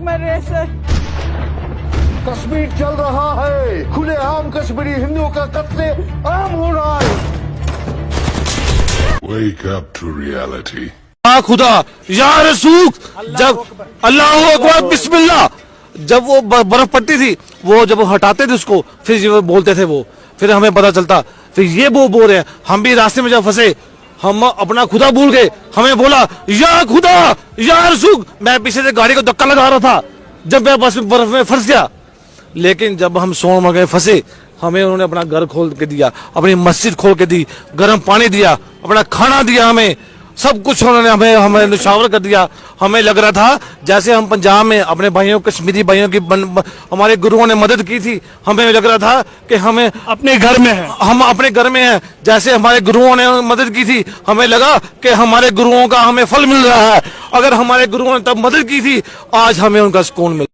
मरे सर। कश्मीर चल रहा है, खुलेआम कश्मीरी हिंदुओं का कत्ले आम हो रहा है। Wake up to reality. खुदा या रसूल, जब अल्लाह अकबर बिस्मिल्लाह, जब वो बर्फ पट्टी थी, वो जब वो हटाते थे उसको, फिर ये बोलते थे वो, फिर हमें पता चलता, फिर ये वो बोल रहे हैं। हम भी रास्ते में जब फंसे, हम अपना खुदा भूल गए, हमें बोला या खुदा या रसूल। मैं पीछे से गाड़ी को धक्का लगा रहा था जब मैं बस में बर्फ में फंस गया। लेकिन जब हम सोनमर्ग में फंसे, हमें उन्होंने अपना घर खोल के दिया, अपनी मस्जिद खोल के दी, गर्म पानी दिया, अपना खाना दिया, हमें सब कुछ उन्होंने हमें निशावर कर दिया। हमें लग रहा था जैसे हम पंजाब में अपने भाइयों, कश्मीरी भाइयों की हमारे गुरुओं ने मदद की थी। हमें लग रहा था कि हमें अपने घर में है, हम अपने घर में हैं, जैसे हमारे गुरुओं ने मदद की थी। हमें लगा कि हमारे गुरुओं का हमें फल मिल रहा है। अगर हमारे गुरुओं ने तब मदद की थी, आज हमें उनका सुकून मिल